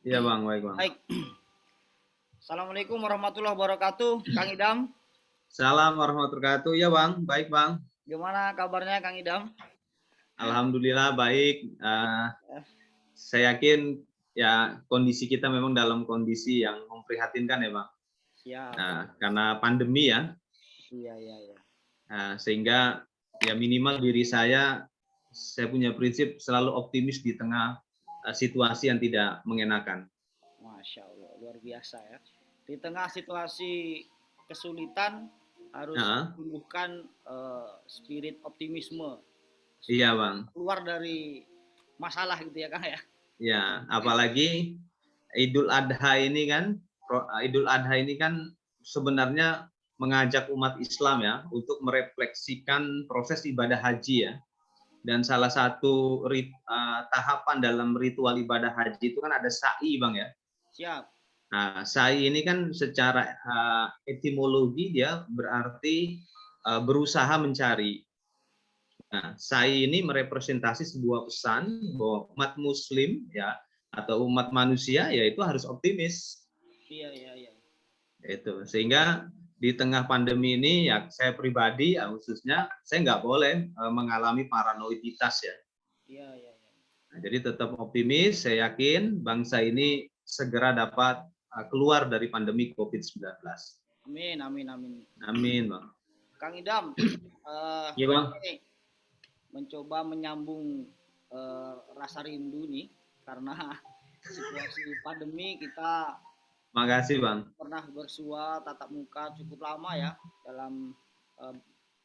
Iya Bang, baik Bang. Baik. Assalamualaikum warahmatullahi wabarakatuh, Kang Idam. Salam warahmatullahi wabarakatuh. Iya Bang, baik Bang. Gimana kabarnya Kang Idam? Alhamdulillah baik. Saya yakin ya kondisi kita memang dalam kondisi yang memprihatinkan ya Bang. Siap. Karena pandemi ya, Iya, iya, iya. sehingga ya minimal diri saya punya prinsip selalu optimis di tengah situasi yang tidak mengenakan. Masya Allah, luar biasa ya. Di tengah situasi kesulitan harus Nah, tumbuhkan spirit optimisme. iya Bang. Keluar dari masalah gitu ya Kang ya. Ya, apalagi Idul Adha ini kan sebenarnya mengajak umat Islam ya untuk merefleksikan proses ibadah haji ya. Dan salah satu tahapan dalam ritual ibadah haji itu kan ada sa'i Bang ya. Siap. Nah, sa'i ini kan secara etimologi dia berarti berusaha mencari. Nah, sa'i ini merepresentasi sebuah pesan bahwa umat muslim ya atau umat manusia yaitu harus optimis. Iya, iya, iya. Itu sehingga di tengah pandemi ini ya saya pribadi ya, khususnya saya nggak boleh mengalami paranoiditas ya. Iya, iya, iya. Nah, jadi tetap optimis, saya yakin bangsa ini segera dapat keluar dari pandemi COVID-19. Amin, amin, amin. Amin, Bang. Kang Idam, Iya, Bang. ini mencoba menyambung rasa rindu nih karena situasi pandemi kita Makasih, Bang. pernah bersua tatap muka cukup lama ya dalam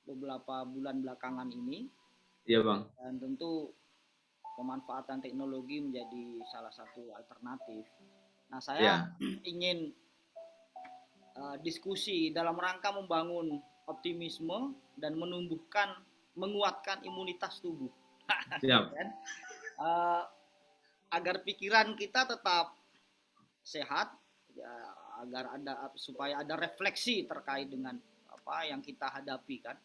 beberapa bulan belakangan ini, Iya, Bang. dan tentu pemanfaatan teknologi menjadi salah satu alternatif. Nah, saya Ya, ingin diskusi dalam rangka membangun optimisme dan menguatkan imunitas tubuh. siap. Kan? Agar pikiran kita tetap sehat, ya, agar supaya ada refleksi terkait dengan apa yang kita hadapi kan.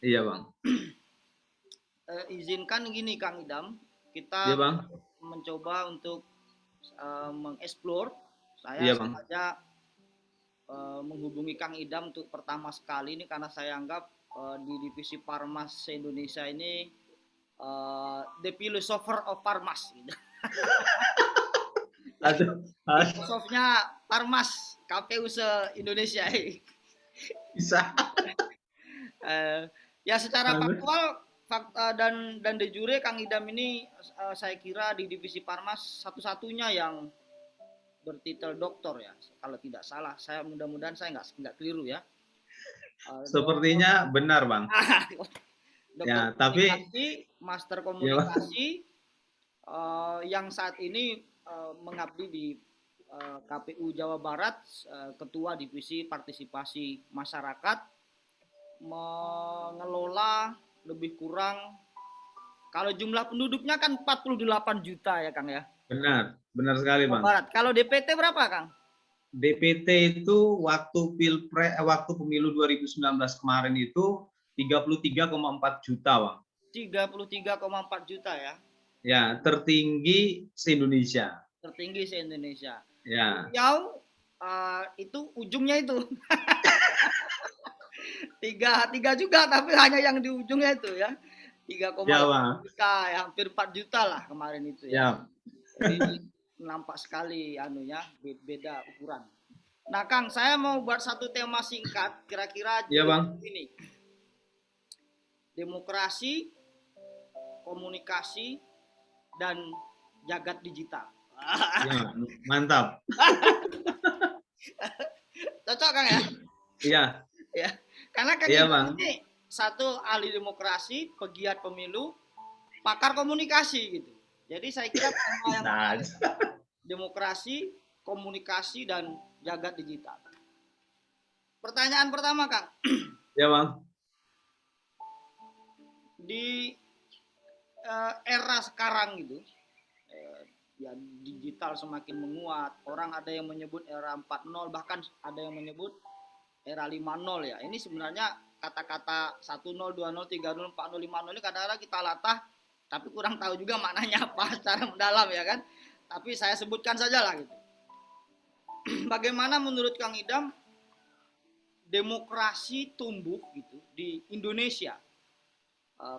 Iya, Bang. Izinkan gini Kang Idam, Iya, kita Bang. mencoba untuk mengeksplor. Saya Iya, Bang. sengaja menghubungi Kang Idam untuk pertama sekali ini karena saya anggap di divisi Parmas Indonesia ini the philosopher of Parmas gitu. Aduh, Filosofnya Parmas KPU se-Indonesia. bisa. Ya secara faktual dan de jure Kang Idam ini saya kira di divisi Parmas satu-satunya yang bertitel doktor ya, kalau tidak salah. Saya mudah-mudahan saya nggak keliru ya. Sepertinya benar, Bang. Dokter Ya, tapi komunikasi, master ya, Bang. komunikasi, yang saat ini mengabdi di KPU Jawa Barat, ketua divisi partisipasi masyarakat, mengelola lebih kurang, kalau jumlah penduduknya kan 48 juta ya Kang ya. Benar, benar sekali, Jawa Bang. Barat. Kalau DPT berapa Kang? DPT itu waktu pemilu 2019 kemarin itu 33,4 juta, Bang. 33,4 juta ya. Ya, tertinggi se-Indonesia. Tertinggi se-Indonesia. Ya. Riau itu ujungnya itu. tiga juga tapi hanya yang di ujungnya itu ya. 3,8 juta ya, hampir 4 juta lah kemarin itu ya. Ya. Jadi nampak sekali anunya beda ukuran. Nah Kang, saya mau buat satu tema singkat kira-kira Ya, Bang. ini. Demokrasi, komunikasi, dan jagat digital. Ya, mantap. Cocok Kang ya? Iya. Ya. Karena Kang Iya, Bang Bang. ini satu ahli demokrasi, pegiat pemilu, pakar komunikasi gitu. Jadi saya kira tema yang menarik, demokrasi, komunikasi, dan jagat digital. Pertanyaan pertama Kang. Ya, Bang. Di era sekarang gitu, ya digital semakin menguat. Orang ada yang menyebut era 4.0, bahkan ada yang menyebut era 5.0 ya. Ini sebenarnya kata-kata 1.0, 2.0, 3.0, 4.0, 5.0 ini kadang-kadang kita latah tapi kurang tahu juga maknanya apa secara mendalam ya kan. tapi saya sebutkan saja lah gitu. Bagaimana menurut Kang Idam demokrasi tumbuh gitu di Indonesia?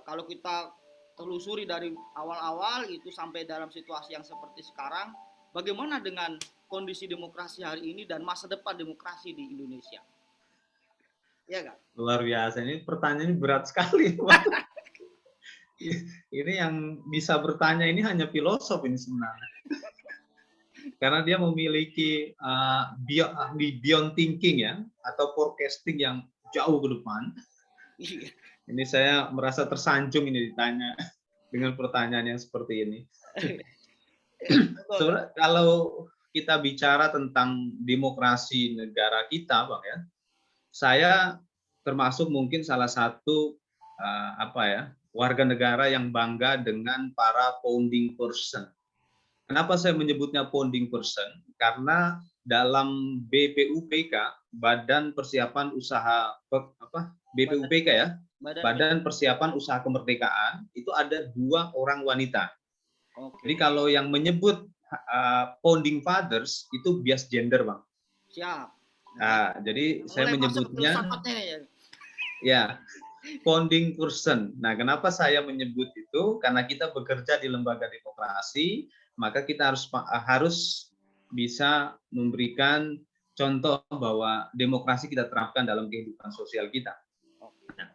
Kalau kita telusuri dari awal-awal itu sampai dalam situasi yang seperti sekarang, bagaimana dengan kondisi demokrasi hari ini dan masa depan demokrasi di Indonesia? Ya kan? Luar biasa, ini pertanyaannya berat sekali. Ini yang bisa bertanya ini hanya filosof ini sebenarnya. Karena dia memiliki beyond thinking ya, atau forecasting yang jauh ke depan. Ini saya merasa tersanjung ini ditanya dengan pertanyaan yang seperti ini. Sebenarnya kalau kita bicara tentang demokrasi negara kita, Bang ya, saya termasuk mungkin salah satu warga negara yang bangga dengan para founding person. Kenapa saya menyebutnya founding person? Karena dalam BPUPK, Badan Persiapan Usaha BPUPK ya, Badan Persiapan Usaha Kemerdekaan, itu ada 2 orang wanita. Jadi kalau yang menyebut founding fathers itu bias gender, Bang. Siap. Nah, jadi saya menyebutnya ya founding person. Nah, kenapa saya menyebut itu? Karena kita bekerja di lembaga demokrasi, maka kita harus bisa memberikan contoh bahwa demokrasi kita terapkan dalam kehidupan sosial kita. Nah,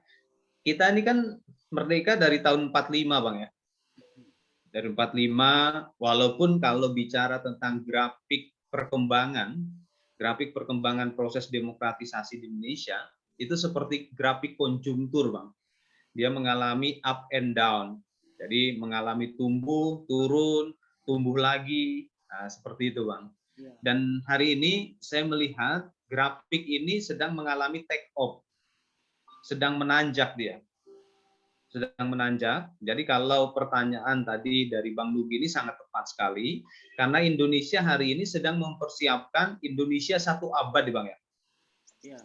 kita ini kan merdeka dari tahun 45, Bang ya. Dari 45, walaupun kalau bicara tentang grafik perkembangan proses demokratisasi di Indonesia, itu seperti grafik konjungtur, Bang. Dia mengalami up and down. Jadi mengalami tumbuh, turun, tumbuh lagi, seperti itu, Bang. Dan hari ini saya melihat grafik ini sedang mengalami take off, sedang menanjak dia. Sedang menanjak. Jadi kalau pertanyaan tadi dari Bang Nugi ini sangat tepat sekali, karena Indonesia hari ini sedang mempersiapkan Indonesia 1 abad, Bang ya.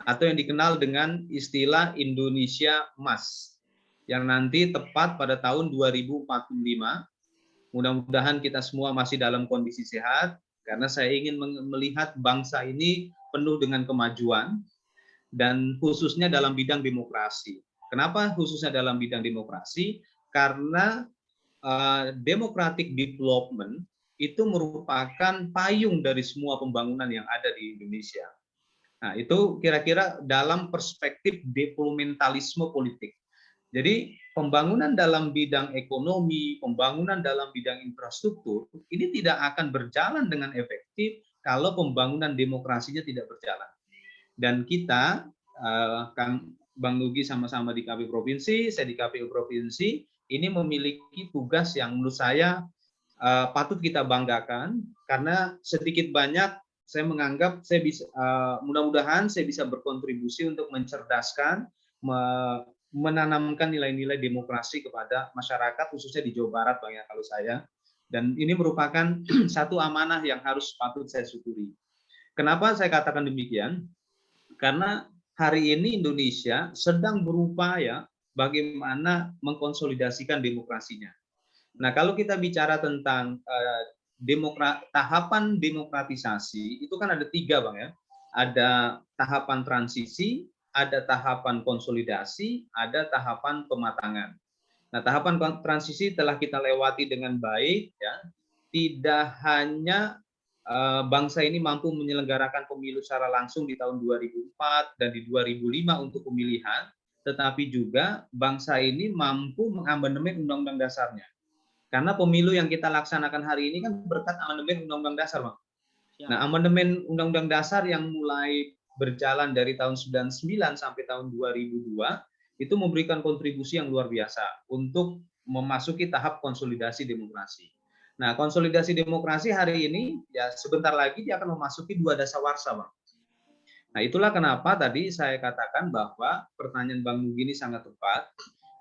Atau yang dikenal dengan istilah Indonesia Emas, yang nanti tepat pada tahun 2045. Mudah-mudahan kita semua masih dalam kondisi sehat, karena saya ingin melihat bangsa ini penuh dengan kemajuan, dan khususnya dalam bidang demokrasi. Kenapa khususnya dalam bidang demokrasi? Karena democratic development itu merupakan payung dari semua pembangunan yang ada di Indonesia. Nah, itu kira-kira dalam perspektif developmentalisme politik. Jadi pembangunan dalam bidang ekonomi, pembangunan dalam bidang infrastruktur, ini tidak akan berjalan dengan efektif kalau pembangunan demokrasinya tidak berjalan. Dan kita, Bang Nugi sama-sama di KPU Provinsi, saya di KPU Provinsi, ini memiliki tugas yang menurut saya patut kita banggakan, karena sedikit banyak saya menganggap saya bisa, mudah-mudahan saya bisa berkontribusi untuk mencerdaskan, menanamkan nilai-nilai demokrasi kepada masyarakat, khususnya di Jawa Barat, Bang ya, kalau saya. Dan ini merupakan satu amanah yang harus patut saya syukuri. Kenapa saya katakan demikian? Karena hari ini Indonesia sedang berupaya bagaimana mengkonsolidasikan demokrasinya. Nah, kalau kita bicara tentang tahapan demokratisasi, itu kan ada 3, Bang ya. Ada tahapan transisi, ada tahapan konsolidasi, ada tahapan pematangan. Nah, tahapan transisi telah kita lewati dengan baik, ya. Tidak hanya bangsa ini mampu menyelenggarakan pemilu secara langsung di tahun 2004 dan di 2005 untuk pemilihan, tetapi juga bangsa ini mampu mengamandemen undang-undang dasarnya. Karena pemilu yang kita laksanakan hari ini kan berkat amandemen undang-undang dasar, Bang. Nah, amandemen undang-undang dasar yang mulai berjalan dari tahun 99 sampai tahun 2002 itu memberikan kontribusi yang luar biasa untuk memasuki tahap konsolidasi demokrasi. Nah, konsolidasi demokrasi hari ini ya sebentar lagi dia akan memasuki 2 dasawarsa, Bang. Nah, itulah kenapa tadi saya katakan bahwa pertanyaan Bang Nugi ini sangat tepat.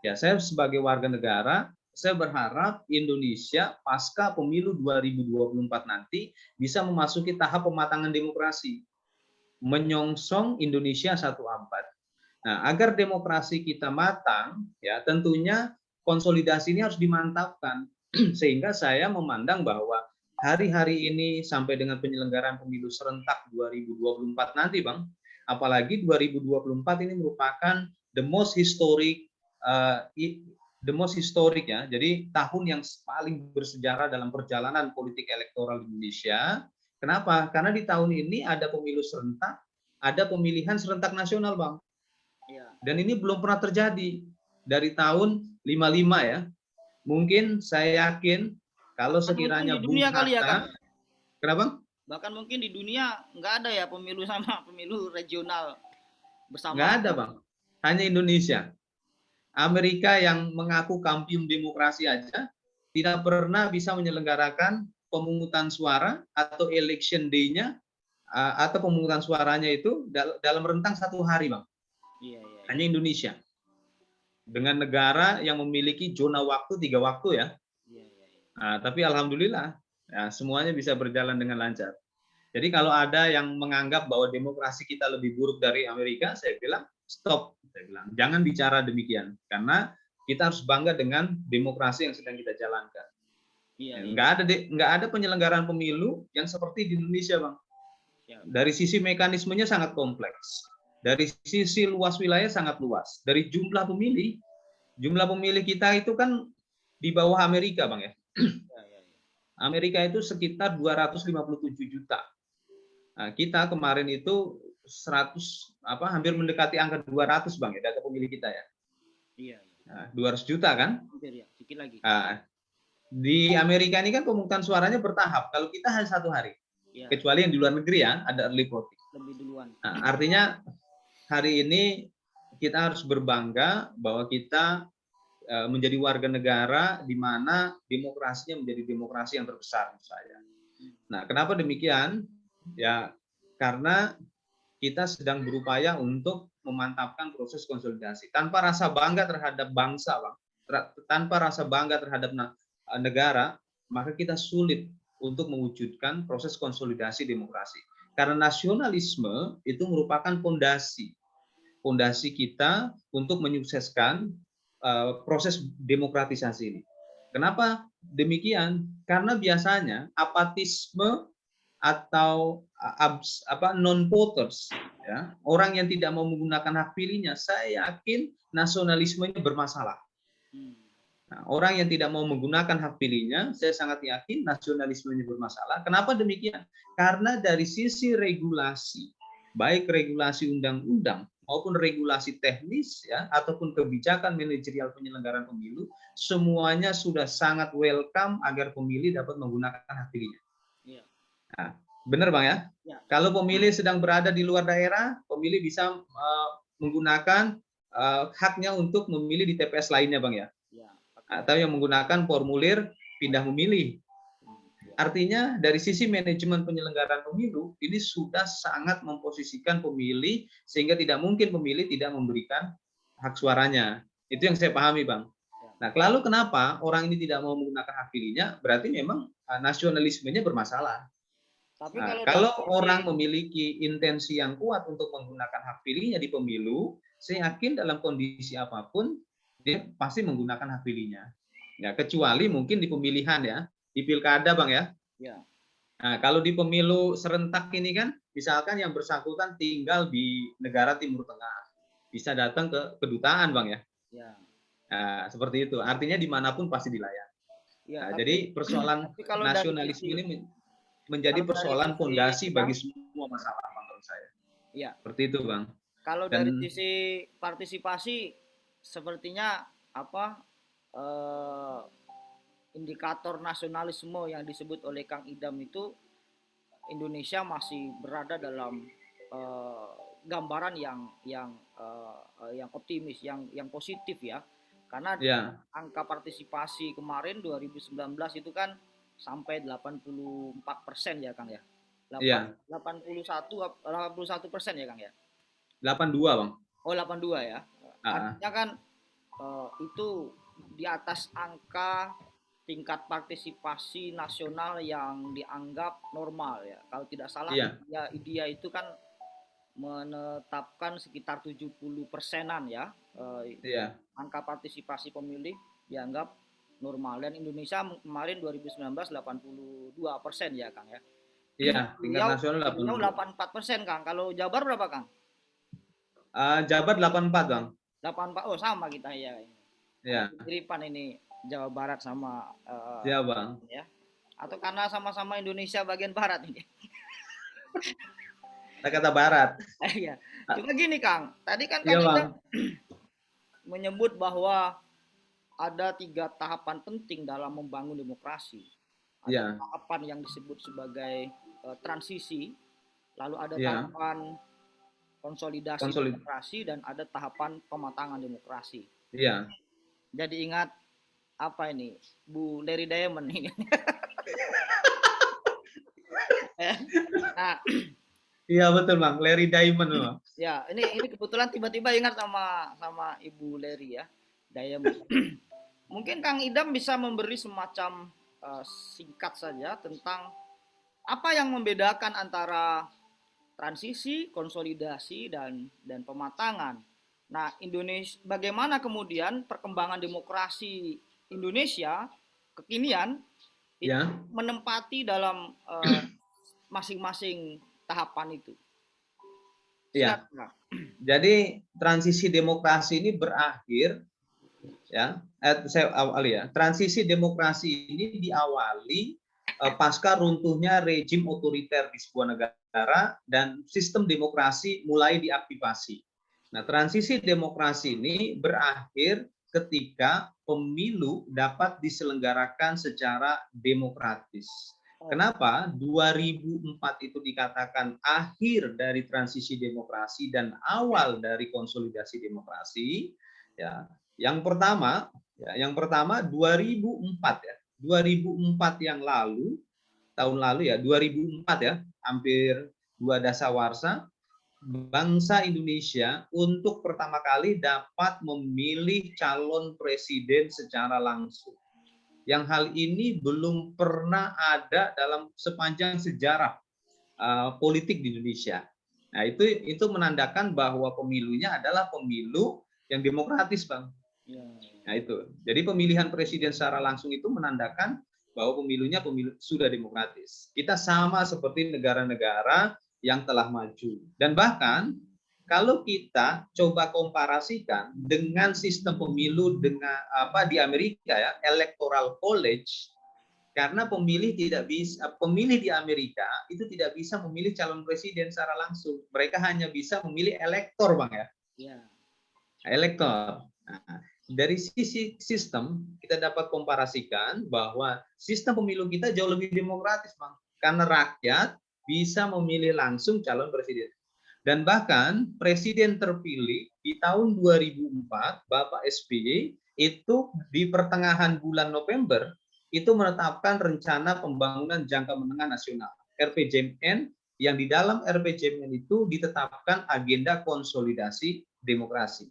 Ya, saya sebagai warga negara, saya berharap Indonesia pasca pemilu 2024 nanti bisa memasuki tahap pematangan demokrasi, menyongsong Indonesia 1 abad. Nah, agar demokrasi kita matang, ya tentunya konsolidasi ini harus dimantapkan. Sehingga saya memandang bahwa hari-hari ini sampai dengan penyelenggaraan pemilu serentak 2024 nanti, Bang, apalagi 2024 ini merupakan the most historic ya. Jadi tahun yang paling bersejarah dalam perjalanan politik elektoral Indonesia. Kenapa? Karena di tahun ini ada pemilu serentak, ada pemilihan serentak nasional, Bang. Ya. Dan ini belum pernah terjadi dari tahun 55 ya. Mungkin saya yakin kalau sekiranya di Bung dunia kali ya, Kang. Hatta, kenapa? Bahkan mungkin di dunia nggak ada ya pemilu sama pemilu regional bersama. Nggak ada, Bang. Hanya Indonesia. Amerika yang mengaku kampiun demokrasi aja tidak pernah bisa menyelenggarakan pemungutan suara atau election day-nya atau pemungutan suaranya itu dalam rentang 1 hari, Bang. Iya, iya. Hanya Indonesia. Dengan negara yang memiliki zona waktu 3 waktu ya. Iya, iya. Nah, tapi alhamdulillah ya, semuanya bisa berjalan dengan lancar. Jadi kalau ada yang menganggap bahwa demokrasi kita lebih buruk dari Amerika, saya bilang stop. Saya bilang jangan bicara demikian, karena kita harus bangga dengan demokrasi yang sedang kita jalankan. Iya, Nggak ada penyelenggaraan pemilu yang seperti di Indonesia, Bang. Dari sisi mekanismenya sangat kompleks, dari sisi luas wilayah sangat luas, dari jumlah pemilih kita itu kan di bawah Amerika, Bang ya. Amerika itu sekitar 257 juta. Nah, kita kemarin itu 100 hampir mendekati angka 200, Bang ya, data pemilih kita ya. Iya. Nah, 200 juta kan? Ya, sedikit lagi. Nah, di Amerika ini kan pemungutan suaranya bertahap. Kalau kita hanya 1 hari. Ya. Kecuali yang di luar negeri ya, ada early voting. Lebih duluan. Nah, artinya hari ini kita harus berbangga bahwa kita menjadi warga negara di mana demokrasinya menjadi demokrasi yang terbesar menurut saya. Nah, kenapa demikian? Ya, karena kita sedang berupaya untuk memantapkan proses konsolidasi tanpa rasa bangga terhadap bangsa, Bang. Tanpa rasa bangga terhadap negara, maka kita sulit untuk mewujudkan proses konsolidasi demokrasi. Karena nasionalisme itu merupakan fondasi kita untuk menyukseskan proses demokratisasi ini. Kenapa demikian? Karena biasanya apatisme atau non voters ya, orang yang tidak mau menggunakan hak pilihnya, saya yakin nasionalismenya bermasalah. Nah, orang yang tidak mau menggunakan hak pilihnya, saya sangat yakin nasionalismenya bermasalah. Kenapa demikian? Karena dari sisi regulasi, baik regulasi undang-undang maupun regulasi teknis ya, ataupun kebijakan manajerial penyelenggaraan pemilu, semuanya sudah sangat welcome agar pemilih dapat menggunakan hak pilihnya. Nah, benar, Bang ya? Ya. Kalau pemilih sedang berada di luar daerah, pemilih bisa menggunakan haknya untuk memilih di TPS lainnya, Bang ya? Ya. Atau yang menggunakan formulir pindah memilih. Artinya dari sisi manajemen penyelenggaraan pemilu ini sudah sangat memposisikan pemilih sehingga tidak mungkin pemilih tidak memberikan hak suaranya. Itu yang saya pahami, Bang. Nah, lalu kenapa orang ini tidak mau menggunakan hak pilihnya? Berarti memang nasionalismenya bermasalah. Tapi kalau orang memiliki intensi yang kuat untuk menggunakan hak pilihnya di pemilu, saya yakin dalam kondisi apapun dia pasti menggunakan hak pilihnya. Ya, kecuali mungkin di pemilihan ya, di pilkada, Bang ya. Ya. Nah, kalau di pemilu serentak ini kan, misalkan yang bersangkutan tinggal di negara Timur Tengah, bisa datang ke kedutaan, Bang ya. Ya. Nah, seperti itu. Artinya dimanapun pasti dilayani. Ya, nah, jadi persoalan nasionalisme ini menjadi persoalan fondasi bagi semua masalah menurut saya. Ya. Seperti itu, Bang. Kalau dari sisi partisipasi, sepertinya indikator nasionalisme yang disebut oleh Kang Idam itu Indonesia masih berada dalam gambaran yang optimis, yang positif ya. Karena angka partisipasi kemarin 2019 itu kan sampai 84% ya, Kang ya. 81% ya, Kang ya. 82, Bang. Oh, 82 ya. Artinya kan itu di atas angka tingkat partisipasi nasional yang dianggap normal ya. Kalau tidak salah IDEA itu kan menetapkan sekitar 70%-an ya. Angka partisipasi pemilih dianggap normal. Dan Indonesia kemarin 2019 82% ya Kang ya. Iya, tingkat Riau, nasional Riau 82. 84% Kang. Kalau Jabar berapa Kang? Jabar 84 Bang. 84. Oh sama kita ya. Ya, Kemiripan ini Jawa Barat sama ya Bang. ya. Atau karena sama-sama Indonesia bagian barat ini. Jakarta Barat. Iya. Cuma gini Kang, tadi kan Iya Kang Bang. Ida menyebut bahwa ada 3 tahapan penting dalam membangun demokrasi. Ada Iya, tahapan yang disebut sebagai transisi, lalu ada iya. tahapan konsolidasi Konsolid. demokrasi, dan ada tahapan pematangan demokrasi. Iya. Jadi ingat apa ini, Bu Larry Diamond ini. Nah, Iya betul Bang, Larry Diamond Bang. ya ini kebetulan tiba-tiba ingat sama Ibu Larry ya, Diamond. Mungkin Kang Idam bisa memberi semacam singkat saja tentang apa yang membedakan antara transisi, konsolidasi, dan pematangan. Nah, Indonesia, bagaimana kemudian perkembangan demokrasi Indonesia kekinian itu Ya, menempati dalam masing-masing tahapan itu. iya. Silakan. Jadi transisi demokrasi ini berakhir ya. Saya awali ya. Transisi demokrasi ini diawali pasca runtuhnya rejim otoriter di sebuah negara dan sistem demokrasi mulai diaktifasi. Nah, transisi demokrasi ini berakhir ketika pemilu dapat diselenggarakan secara demokratis. Kenapa 2004 itu dikatakan akhir dari transisi demokrasi dan awal dari konsolidasi demokrasi? Ya, yang pertama 2004 ya. 2004 yang lalu, tahun lalu ya, 2004 ya, hampir 2 dasawarsa, bangsa Indonesia untuk pertama kali dapat memilih calon presiden secara langsung. Yang hal ini belum pernah ada dalam sepanjang sejarah politik di Indonesia. Nah, itu menandakan bahwa pemilunya adalah pemilu yang demokratis, Bang. Nah, itu. Jadi pemilihan presiden secara langsung itu menandakan bahwa pemilunya sudah demokratis. Kita sama seperti negara-negara yang telah maju. Dan bahkan kalau kita coba komparasikan dengan sistem pemilu dengan di Amerika ya, electoral college, karena pemilih di Amerika itu tidak bisa memilih calon presiden secara langsung. Mereka hanya bisa memilih elektor, Bang ya. Ya. Elektor. Nah, dari sisi sistem kita dapat komparasikan bahwa sistem pemilu kita jauh lebih demokratis, Bang. Karena rakyat bisa memilih langsung calon presiden. Dan bahkan presiden terpilih di tahun 2004, Bapak SBY, itu di pertengahan bulan November, itu menetapkan rencana pembangunan jangka menengah nasional, RPJMN, yang di dalam RPJMN itu ditetapkan agenda konsolidasi demokrasi.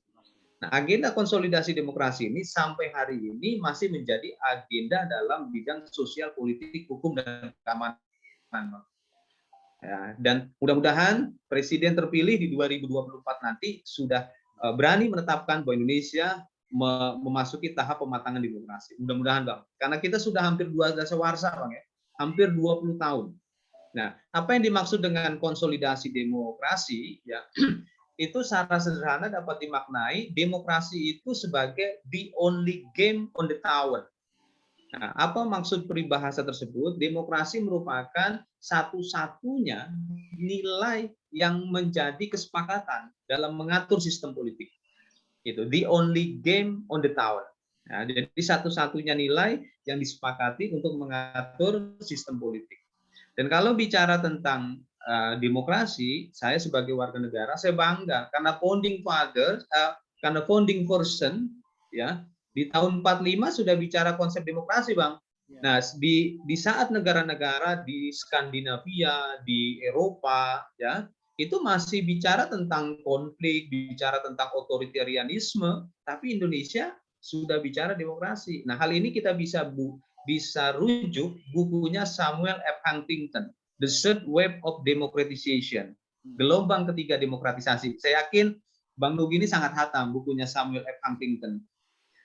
Nah, agenda konsolidasi demokrasi ini sampai hari ini masih menjadi agenda dalam bidang sosial, politik, hukum, dan keamanan. Ya, dan mudah-mudahan presiden terpilih di 2024 nanti sudah berani menetapkan bahwa Indonesia memasuki tahap pematangan demokrasi. Mudah-mudahan Bang. Karena kita sudah hampir 2 dasawarsa Bang ya. Hampir 20 tahun. Nah, apa yang dimaksud dengan konsolidasi demokrasi ya? Itu secara sederhana dapat dimaknai demokrasi itu sebagai the only game on the tower. Nah, apa maksud peribahasa tersebut? Demokrasi merupakan satu-satunya nilai yang menjadi kesepakatan dalam mengatur sistem politik. Itu the only game on the tower. Nah, jadi satu-satunya nilai yang disepakati untuk mengatur sistem politik. Dan kalau bicara tentang demokrasi, saya sebagai warga negara saya bangga karena founding fathers, karena founding person ya di tahun 45 sudah bicara konsep demokrasi, Bang. Nah, di saat negara-negara di Skandinavia, di Eropa, ya, itu masih bicara tentang konflik, bicara tentang otoritarianisme, tapi Indonesia sudah bicara demokrasi. Nah, hal ini kita bisa rujuk bukunya Samuel F. Huntington, The Third Wave of Democratization, gelombang ketiga demokratisasi. Saya yakin Bang Nugi ini sangat hatam bukunya Samuel F. Huntington.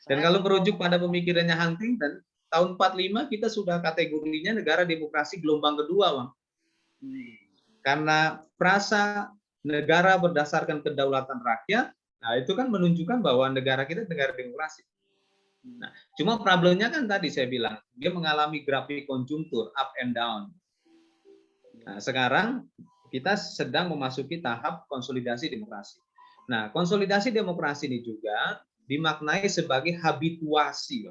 Dan kalau merujuk pada pemikirannya Huntington, tahun 45 kita sudah kategorinya negara demokrasi gelombang kedua, Bang. Karena frasa negara berdasarkan kedaulatan rakyat, nah itu kan menunjukkan bahwa negara kita negara demokrasi. Nah, cuma problemnya kan tadi saya bilang, dia mengalami grafik konjungtur, up and down. Nah, sekarang kita sedang memasuki tahap konsolidasi demokrasi. Nah, konsolidasi demokrasi ini juga dimaknai sebagai habituasi.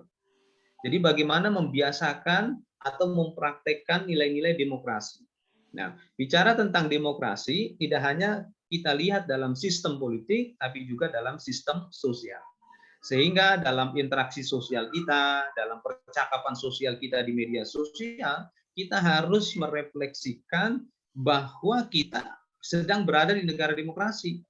Jadi bagaimana membiasakan atau mempraktekkan nilai-nilai demokrasi. Nah, bicara tentang demokrasi tidak hanya kita lihat dalam sistem politik, tapi juga dalam sistem sosial. Sehingga dalam interaksi sosial kita, dalam percakapan sosial kita di media sosial, kita harus merefleksikan bahwa kita sedang berada di negara demokrasi.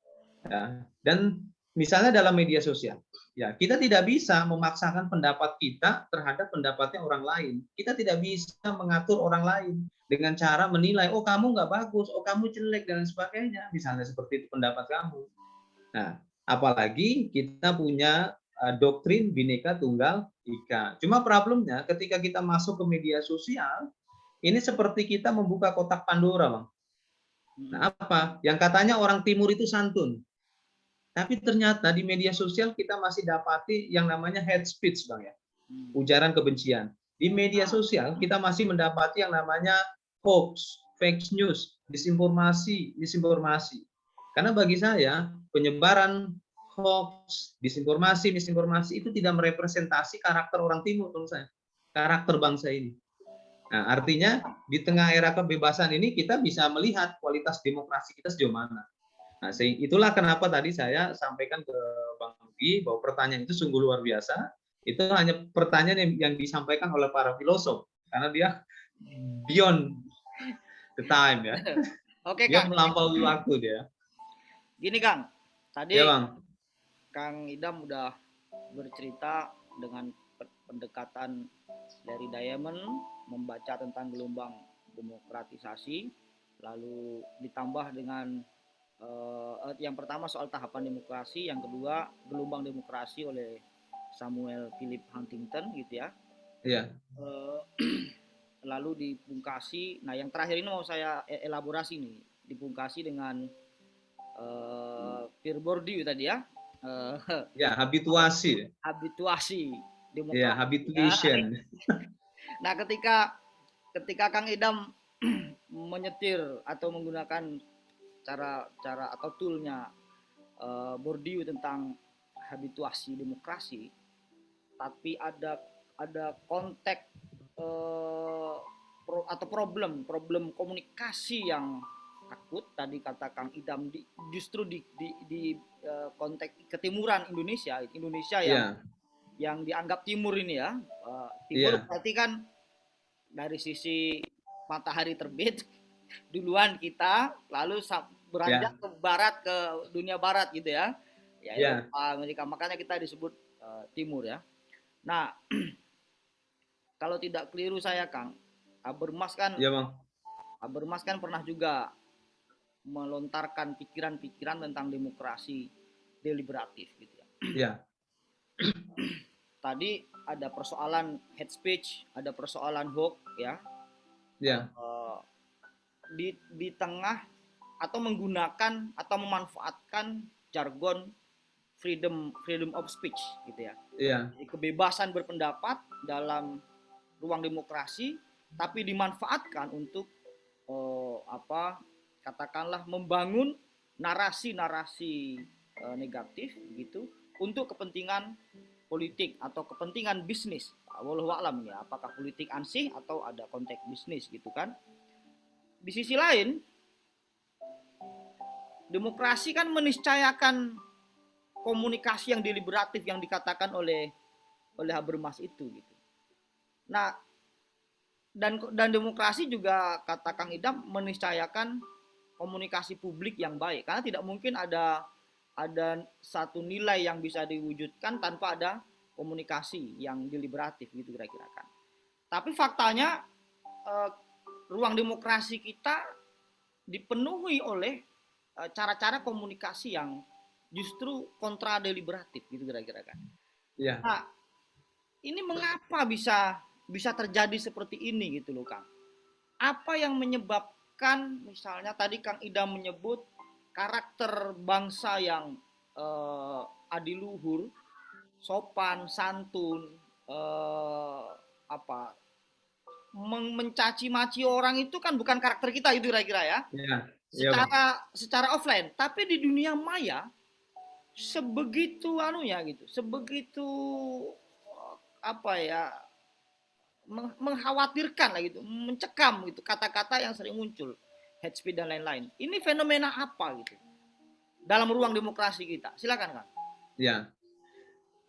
Ya. Dan misalnya dalam media sosial, ya kita tidak bisa memaksakan pendapat kita terhadap pendapatnya orang lain. Kita tidak bisa mengatur orang lain dengan cara menilai, oh kamu nggak bagus, oh kamu jelek dan sebagainya. Misalnya seperti itu pendapat kamu. Nah, apalagi kita punya doktrin Bhinneka Tunggal Ika. Cuma problemnya ketika kita masuk ke media sosial, ini seperti kita membuka kotak Pandora, Bang. Nah, apa? Yang katanya orang timur itu santun. Tapi ternyata di media sosial kita masih dapati yang namanya hate speech, Bang ya. Ujaran kebencian. Di media sosial kita masih mendapati yang namanya hoax, fake news, disinformasi. Karena bagi saya penyebaran hoax, disinformasi, misinformasi itu tidak merepresentasi karakter orang timur menurut saya. Karakter bangsa ini. Nah, artinya di tengah era kebebasan ini kita bisa melihat kualitas demokrasi kita sejauh mana. Nah, itulah kenapa tadi saya sampaikan ke Bang Nugi bahwa pertanyaan itu sungguh luar biasa. Itu hanya pertanyaan yang disampaikan oleh para filosof karena dia beyond the time ya. Oke, dia Kang. melampaui waktu dia. Gini, Kang. Tadi Ya, Bang. Kang Idam udah bercerita dengan pendekatan dari Diamond, membaca tentang gelombang demokratisasi, lalu ditambah dengan yang pertama soal tahapan demokrasi, yang kedua gelombang demokrasi oleh Samuel Philip Huntington gitu ya. Iya. Lalu dipungkasi, nah yang terakhir ini mau saya elaborasi nih, dipungkasi dengan Pierre Bourdieu tadi ya. Ya, habituasi. Habituasi demokrasi. Ya, habituation. Nah, ketika Kang Idam menyetir atau menggunakan cara atau toolnya Bourdieu tentang habituasi demokrasi, tapi ada konteks atau problem komunikasi yang akut tadi kata Kang Idam justru di konteks ketimuran Indonesia yang dianggap timur ini ya, timur berarti kan dari sisi matahari terbit duluan kita, lalu beranjak ke barat, ke dunia barat gitu ya, Eropa, Amerika, makanya kita disebut timur ya. Nah, kalau tidak keliru saya Kang, Habermas kan pernah juga melontarkan pikiran-pikiran tentang demokrasi deliberatif gitu ya. Ya. Tadi ada persoalan hate speech, ada persoalan hoax ya. Ya. Di tengah atau menggunakan atau memanfaatkan jargon freedom of speech gitu ya. Jadi kebebasan berpendapat dalam ruang demokrasi, tapi dimanfaatkan untuk katakanlah membangun narasi-narasi negatif gitu untuk kepentingan politik atau kepentingan bisnis. Wallahu a'lam ya, apakah politik ansih atau ada konteks bisnis gitu kan. Di sisi lain, demokrasi kan meniscayakan komunikasi yang deliberatif yang dikatakan oleh Habermas itu gitu. Nah, dan demokrasi juga kata Kang Idam meniscayakan komunikasi publik yang baik, karena tidak mungkin ada satu nilai yang bisa diwujudkan tanpa ada komunikasi yang deliberatif gitu kira-kira kan. Tapi faktanya ruang demokrasi kita dipenuhi oleh cara-cara komunikasi yang justru kontra deliberatif gitu kira-kira kan. Ya. Nah, ini mengapa bisa bisa terjadi seperti ini gitu loh Kang? Apa yang menyebabkan misalnya tadi Kang Idam menyebut karakter bangsa yang adiluhur, sopan, santun, apa mencaci maki orang itu kan bukan karakter kita itu kira-kira ya. Ya, iya Bang. Secara offline, tapi di dunia maya sebegitu anunya gitu, sebegitu apa ya mengkhawatirkan lah gitu, mencekam gitu kata-kata yang sering muncul, hate speech dan lain-lain. Ini fenomena apa gitu dalam ruang demokrasi kita? Silakan Kang. Ya.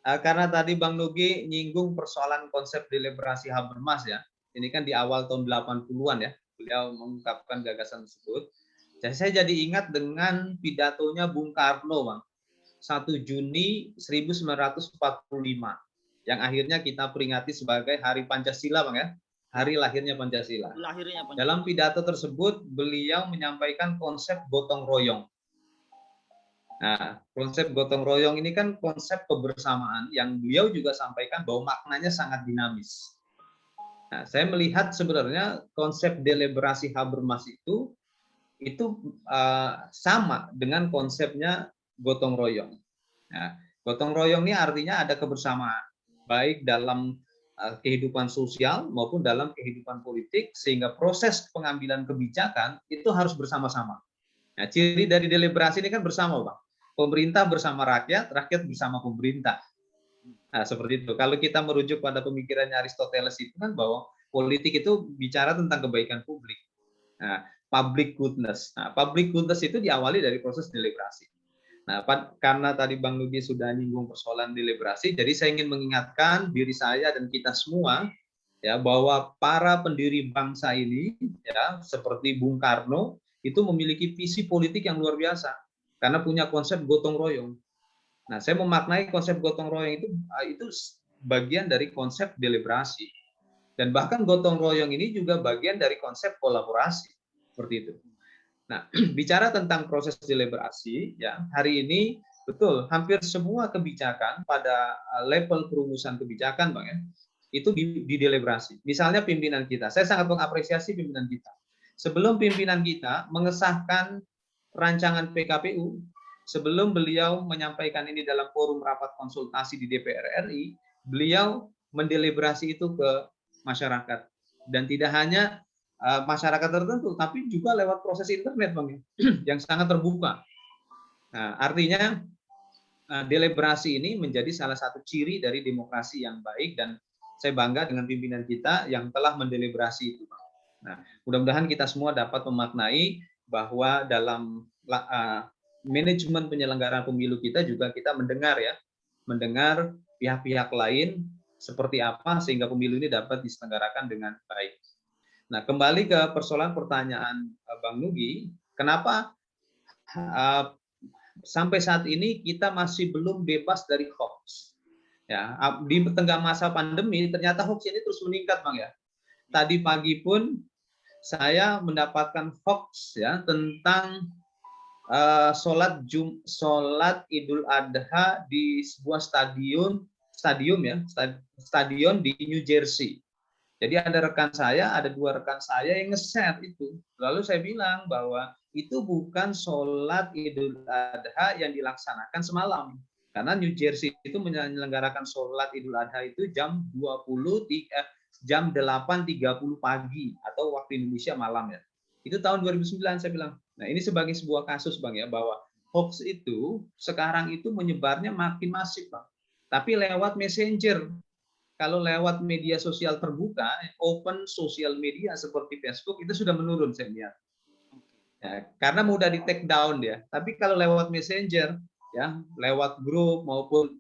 Karena tadi Bang Nugi nyinggung persoalan konsep deliberasi Habermas ya. Ini kan di awal tahun 80-an ya, beliau mengungkapkan gagasan tersebut. Jadi saya jadi ingat dengan pidatonya Bung Karno, Bang. 1 Juni 1945 yang akhirnya kita peringati sebagai Hari Pancasila, Bang ya. Hari lahirnya Pancasila. Lahirnya Pancasila. Dalam pidato tersebut beliau menyampaikan konsep gotong royong. Nah, konsep gotong royong ini kan konsep kebersamaan yang beliau juga sampaikan bahwa maknanya sangat dinamis. Nah, saya melihat sebenarnya konsep deliberasi Habermas itu sama dengan konsepnya gotong royong. Nah, gotong royong ini artinya ada kebersamaan, baik dalam kehidupan sosial maupun dalam kehidupan politik, sehingga proses pengambilan kebijakan itu harus bersama-sama. Nah, ciri dari deliberasi ini kan bersama, Bang. Pemerintah bersama rakyat, rakyat bersama pemerintah. Nah, seperti itu. Kalau kita merujuk pada pemikirannya Aristoteles itu kan bahwa politik itu bicara tentang kebaikan publik. Nah, public goodness. Nah, public goodness itu diawali dari proses deliberasi. Nah, karena tadi Bang Nugi sudah nyinggung persoalan deliberasi, jadi saya ingin mengingatkan diri saya dan kita semua ya bahwa para pendiri bangsa ini ya seperti Bung Karno itu memiliki visi politik yang luar biasa karena punya konsep gotong royong. Nah, saya memaknai konsep gotong royong itu bagian dari konsep deliberasi. Dan bahkan gotong royong ini juga bagian dari konsep kolaborasi. Seperti itu. Nah, bicara tentang proses deliberasi, ya hari ini betul hampir semua kebijakan pada level perumusan kebijakan, Bang ya, itu dideliberasi. Misalnya pimpinan kita, saya sangat mengapresiasi pimpinan kita. Sebelum pimpinan kita mengesahkan rancangan PKPU, sebelum beliau menyampaikan ini dalam forum rapat konsultasi di DPR RI, beliau mendeliberasi itu ke masyarakat. Dan tidak hanya masyarakat tertentu, tapi juga lewat proses internet, Bang, yang sangat terbuka. Nah, artinya deliberasi ini menjadi salah satu ciri dari demokrasi yang baik, dan saya bangga dengan pimpinan kita yang telah mendeliberasi itu, Bang. Nah, mudah-mudahan kita semua dapat memaknai bahwa dalam manajemen penyelenggaraan pemilu kita juga kita mendengar mendengar pihak-pihak lain seperti apa sehingga pemilu ini dapat diselenggarakan dengan baik. Nah, kembali ke persoalan pertanyaan Bang Nugi, kenapa sampai saat ini kita masih belum bebas dari hoax? Ya, di tengah masa pandemi ternyata hoax ini terus meningkat, Bang ya. Tadi pagi pun saya mendapatkan hoax ya tentang sholat Idul Adha di sebuah stadion di New Jersey. Jadi ada dua rekan saya yang nge-share itu. Lalu saya bilang bahwa itu bukan sholat Idul Adha yang dilaksanakan semalam. Karena New Jersey itu menyelenggarakan sholat Idul Adha itu jam 8.30 pagi atau waktu Indonesia malam ya. Itu tahun 2009 saya bilang. Nah, ini sebagai sebuah kasus, Bang ya, bahwa hoax itu sekarang itu menyebarnya makin masif, Bang. Tapi lewat messenger. Kalau lewat media sosial terbuka, open sosial media seperti Facebook itu sudah menurun saya lihat. Ya, karena mudah di take down dia. Tapi kalau lewat messenger, ya, lewat grup maupun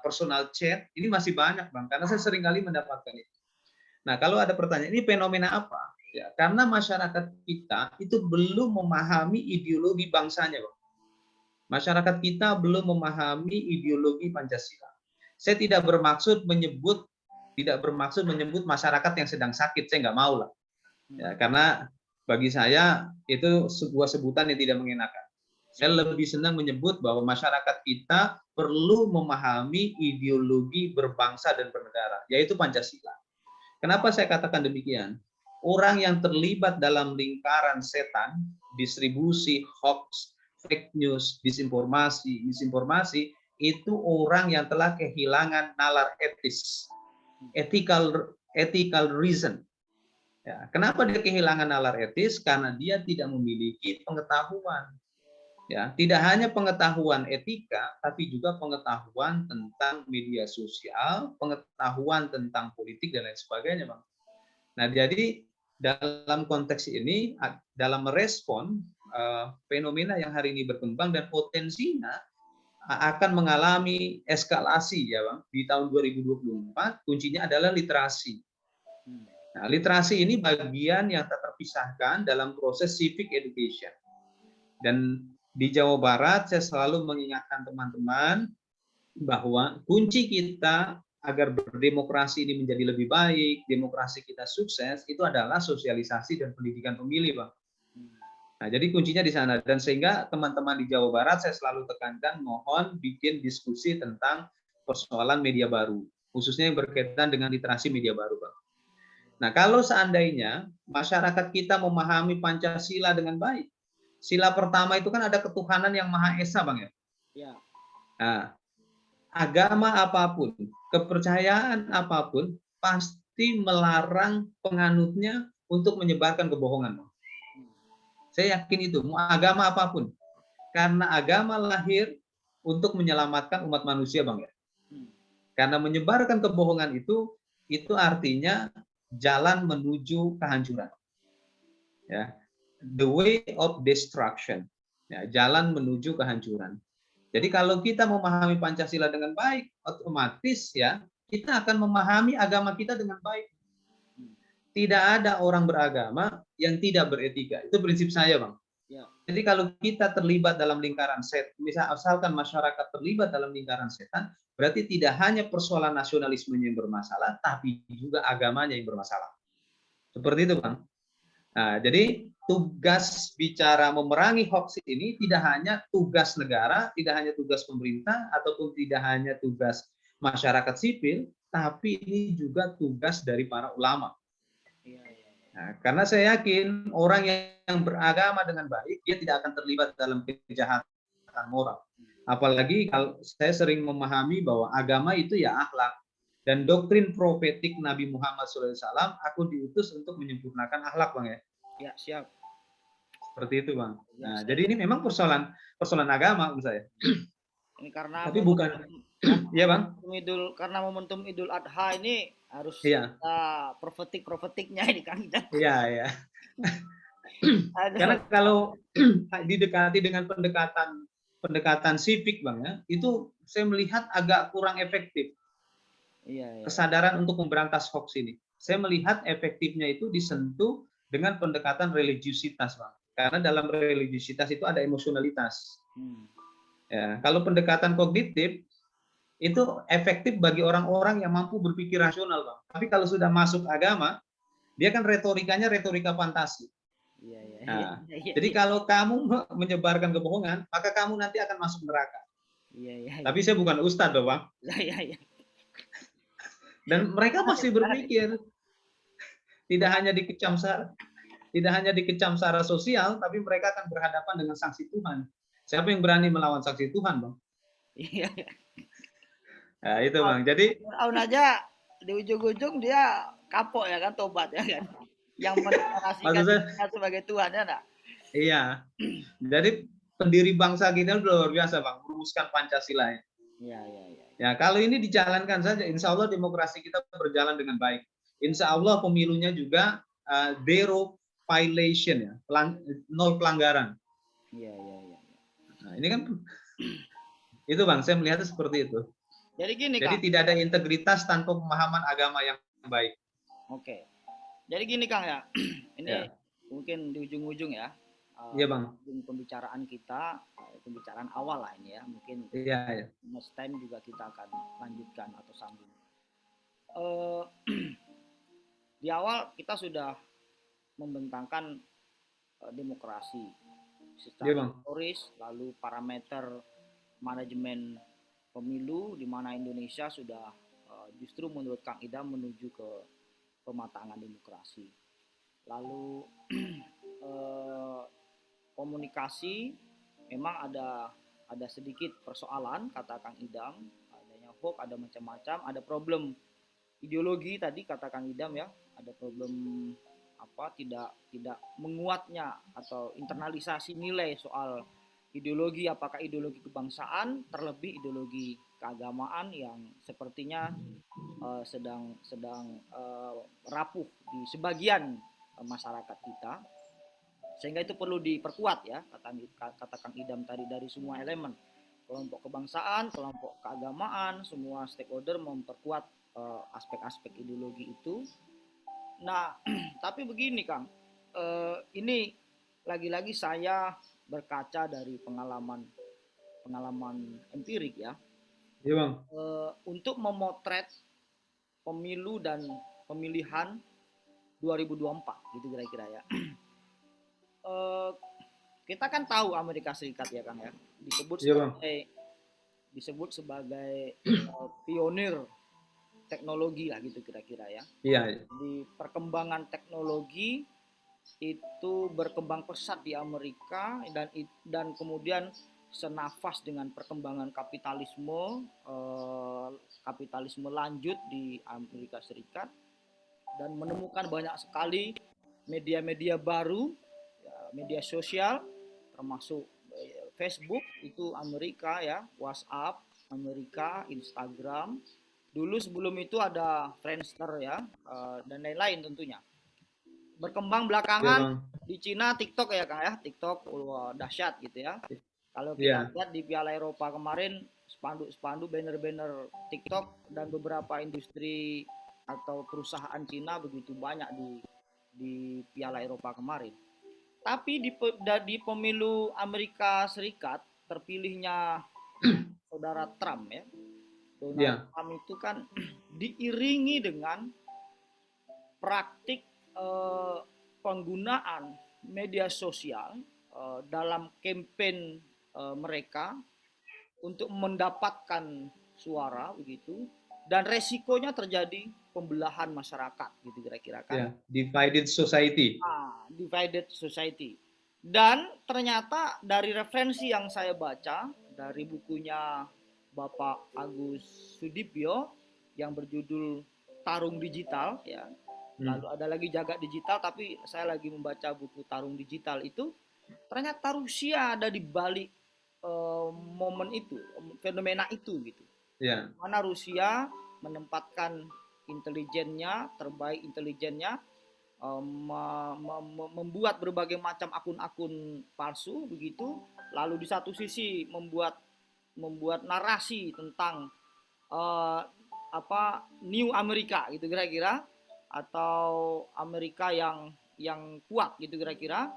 personal chat, ini masih banyak, Bang. Karena saya sering kali mendapatkan itu. Nah, kalau ada pertanyaan, ini fenomena apa? Ya, karena masyarakat kita itu belum memahami ideologi bangsanya, Bang. Masyarakat kita belum memahami ideologi Pancasila. Saya tidak bermaksud menyebut masyarakat yang sedang sakit, saya nggak mau lah. Ya, karena bagi saya itu sebuah sebutan yang tidak mengenakan. Saya lebih senang menyebut bahwa masyarakat kita perlu memahami ideologi berbangsa dan bernegara, yaitu Pancasila. Kenapa saya katakan demikian? Orang yang terlibat dalam lingkaran setan, distribusi hoax, fake news, disinformasi, misinformasi, itu orang yang telah kehilangan nalar etis, ethical reason. Ya, kenapa dia kehilangan nalar etis? Karena dia tidak memiliki pengetahuan. Ya, tidak hanya pengetahuan etika, tapi juga pengetahuan tentang media sosial, pengetahuan tentang politik dan lain sebagainya, Bang. Nah, jadi dalam konteks ini, dalam merespon fenomena yang hari ini berkembang dan potensinya akan mengalami eskalasi, ya Bang, di tahun 2024, kuncinya adalah literasi. Nah, literasi ini bagian yang tak terpisahkan dalam proses civic education. Dan di Jawa Barat, saya selalu mengingatkan teman-teman bahwa kunci kita agar berdemokrasi ini menjadi lebih baik, demokrasi kita sukses, itu adalah sosialisasi dan pendidikan pemilih, Bang. Nah, jadi kuncinya di sana. Dan sehingga teman-teman di Jawa Barat, saya selalu tekankan, mohon bikin diskusi tentang persoalan media baru, khususnya yang berkaitan dengan literasi media baru, Bang. Nah, kalau seandainya masyarakat kita memahami Pancasila dengan baik, sila pertama itu kan ada ketuhanan yang Maha Esa, Bang, ya. Ya. Nah, agama apapun, kepercayaan apapun, pasti melarang penganutnya untuk menyebarkan kebohongan, Bang. Saya yakin itu, mau agama apapun. Karena agama lahir untuk menyelamatkan umat manusia, Bang, ya. Karena menyebarkan kebohongan itu artinya jalan menuju kehancuran. Ya. The way of destruction, ya, jalan menuju kehancuran. Jadi kalau kita memahami Pancasila dengan baik, otomatis ya kita akan memahami agama kita dengan baik. Tidak ada orang beragama yang tidak beretika. Itu prinsip saya, Bang. Ya. Jadi kalau kita terlibat dalam lingkaran setan, misalkan masyarakat terlibat dalam lingkaran setan, berarti tidak hanya persoalan nasionalismenya yang bermasalah, tapi juga agamanya yang bermasalah. Seperti itu, Bang. Nah, jadi tugas bicara memerangi hoax ini tidak hanya tugas negara, tidak hanya tugas pemerintah, ataupun tidak hanya tugas masyarakat sipil, tapi ini juga tugas dari para ulama. Nah, karena saya yakin orang yang beragama dengan baik, dia tidak akan terlibat dalam kejahatan moral. Apalagi kalau saya sering memahami bahwa agama itu ya akhlak. Dan doktrin profetik Nabi Muhammad SAW, aku diutus untuk menyempurnakan akhlak, Bang, ya. Ya, siap. Seperti itu, Bang. Nah, jadi ini memang persoalan agama menurut saya. Ini karena tapi bukan ya, Bang. Karena momentum Idul Adha ini harus iya. profetiknya ini kan. Iya, ya. Karena kalau didekati dengan pendekatan civic, Bang, ya, itu saya melihat agak kurang efektif. Iya. Kesadaran untuk memberantas hoax ini. Saya melihat efektifnya itu disentuh dengan pendekatan religiusitas, Bang. Karena dalam religiusitas itu ada emosionalitas. Ya, kalau pendekatan kognitif itu efektif bagi orang-orang yang mampu berpikir rasional, Bang. Tapi kalau sudah masuk agama, dia kan retorikanya retorika fantasi. Nah, jadi kalau kamu menyebarkan kebohongan, maka kamu nanti akan masuk neraka. Tapi saya bukan ustadz, loh, Bang. Dan mereka masih berpikir tidak hanya dikecam secara sosial, tapi mereka akan berhadapan dengan sanksi Tuhan. Siapa yang berani melawan sanksi Tuhan, Bang? Iya. Nah, itu, Bang. Jadi tahun aja di ujung-ujung dia kapok ya kan, tobat ya kan. Yang mendeklarasikan kita sebagai Tuhan ya enggak? Iya. Jadi pendiri bangsa kita luar biasa, Bang, merumuskan Pancasila. Iya. Ya, kalau ini dijalankan saja, insya Allah demokrasi kita berjalan dengan baik. Insya Allah pemilunya juga zero violation, ya, nol pelanggaran. Iya. Nah, ini kan itu, Bang, saya melihatnya seperti itu. Jadi Kang, tidak ada integritas tanpa pemahaman agama yang baik. Oke. Jadi gini, Kang, ya. Ini ya. Mungkin di ujung-ujung ya. Iya, Bang. Pembicaraan kita, pembicaraan awal lah ini ya. Mungkin iya. Next time juga kita akan lanjutkan atau sambung. Di awal kita sudah membentangkan demokrasi, Iya, secara Bang. historis, lalu parameter manajemen pemilu di mana Indonesia sudah justru menurut Kang Idam menuju ke pematangan demokrasi. Lalu eh, komunikasi memang ada sedikit persoalan kata Kang Idam, adanya hoax, ada macam-macam, ada problem ideologi tadi kata Kang Idam ya, ada problem apa tidak menguatnya atau internalisasi nilai soal ideologi, apakah ideologi kebangsaan terlebih ideologi keagamaan yang sepertinya sedang sedang rapuh di sebagian masyarakat kita, sehingga itu perlu diperkuat ya kata Kang Idam tadi, dari semua elemen, kelompok kebangsaan, kelompok keagamaan, semua stakeholder memperkuat aspek-aspek ideologi itu. Nah, tapi begini Kang, ini lagi-lagi saya berkaca dari pengalaman empirik ya, Iya, Bang. untuk memotret pemilu dan pemilihan 2024 gitu kira-kira ya. Eh, kita kan tahu Amerika Serikat ya Kang ya, Iya, Bang. disebut sebagai pionir teknologi lah gitu kira-kira ya. Iya. Di perkembangan teknologi itu berkembang pesat di Amerika, dan kemudian senafas dengan perkembangan kapitalisme lanjut di Amerika Serikat, dan menemukan banyak sekali media-media baru, ya, media sosial termasuk Facebook itu Amerika ya, WhatsApp Amerika, Instagram. Dulu sebelum itu ada Friendster ya, dan lain-lain tentunya. Berkembang Iya, belakangan Bang. di Cina TikTok ya Kang ya, TikTok dahsyat gitu ya. Kalau kita Iya. lihat di Piala Eropa kemarin, spanduk-spanduk, banner-banner TikTok dan beberapa industri atau perusahaan Cina begitu banyak di Piala Eropa kemarin. Tapi di pemilu Amerika Serikat terpilihnya saudara Trump ya, Donald Iya. Trump itu kan diiringi dengan praktik penggunaan media sosial dalam campaign mereka untuk mendapatkan suara begitu, dan resikonya terjadi pembelahan masyarakat gitu kira-kira kan. Iya. Divided society. Divided society. Dan ternyata dari referensi yang saya baca dari bukunya Bapak Agus Sudibyo yang berjudul Tarung Digital ya. Lalu ada lagi Jagat Digital, tapi saya lagi membaca buku Tarung Digital itu, ternyata Rusia ada di balik momen itu, fenomena itu gitu. Ya. Mana Rusia menempatkan intelijennya, terbaik intelijennya, membuat berbagai macam akun-akun palsu begitu, lalu di satu sisi membuat narasi tentang New Amerika gitu kira-kira, atau Amerika yang kuat gitu kira-kira.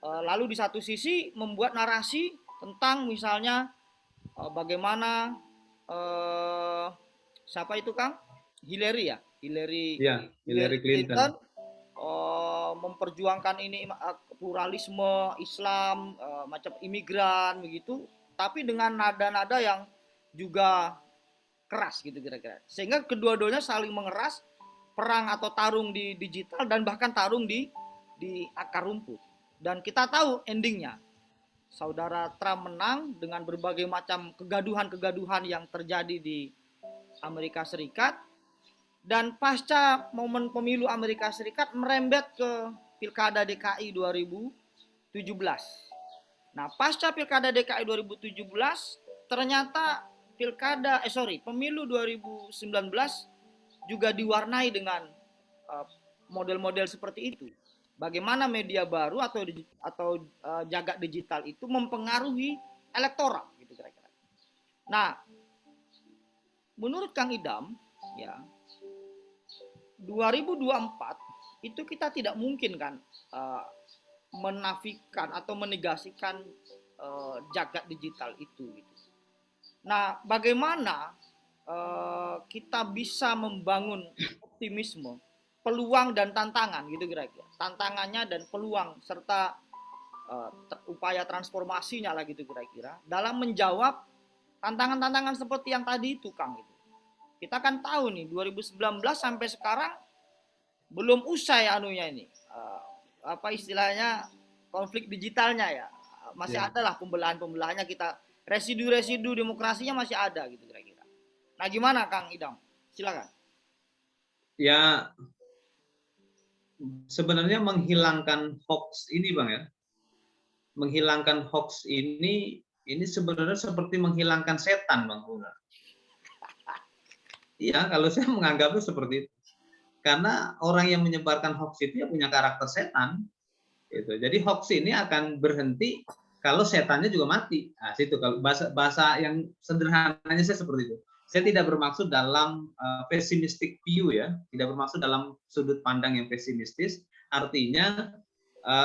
Lalu di satu sisi membuat narasi tentang misalnya bagaimana siapa itu Kang? Hillary Clinton. Memperjuangkan ini pluralisme Islam, macam imigran begitu, tapi dengan nada-nada yang juga keras gitu kira-kira, sehingga kedua-duanya saling mengeras, perang atau tarung di digital dan bahkan tarung di akar rumput. Dan kita tahu endingnya, saudara Trump menang dengan berbagai macam kegaduhan-kegaduhan yang terjadi di Amerika Serikat. Dan pasca momen pemilu Amerika Serikat merembet ke Pilkada DKI 2017. Nah, pasca Pilkada DKI 2017 ternyata pemilu 2019 juga diwarnai dengan model-model seperti itu. Bagaimana media baru atau jagat digital itu mempengaruhi elektoral gitu kira-kira. Nah, menurut Kang Idam ya, 2024 itu kita tidak mungkin kan menafikan atau menegasikan jagat digital itu gitu. Nah, bagaimana kita bisa membangun optimisme, peluang dan tantangan gitu kira-kira. Tantangannya dan peluang serta upaya transformasinya lah gitu kira-kira dalam menjawab tantangan-tantangan seperti yang tadi itu Kang itu. Kita kan tahu nih 2019 sampai sekarang belum usai anunya ini apa istilahnya konflik digitalnya ya masih Ya. ada lah pembelahan-pembelahannya kita residu-residu demokrasinya masih ada gitu kira-kira. Nah gimana Kang Idam? Silakan. Ya, sebenarnya menghilangkan hoax ini Bang ya, menghilangkan hoax ini sebenarnya seperti menghilangkan setan Bang Luna. Iya, kalau saya menganggapnya seperti itu. Karena orang yang menyebarkan hoax itu ya punya karakter setan. Gitu. Jadi hoax ini akan berhenti kalau setannya juga mati. Nah, situ kalau bahasa yang sederhananya saya seperti itu. Saya tidak bermaksud dalam pessimistic view ya, tidak bermaksud dalam sudut pandang yang pesimistis. Artinya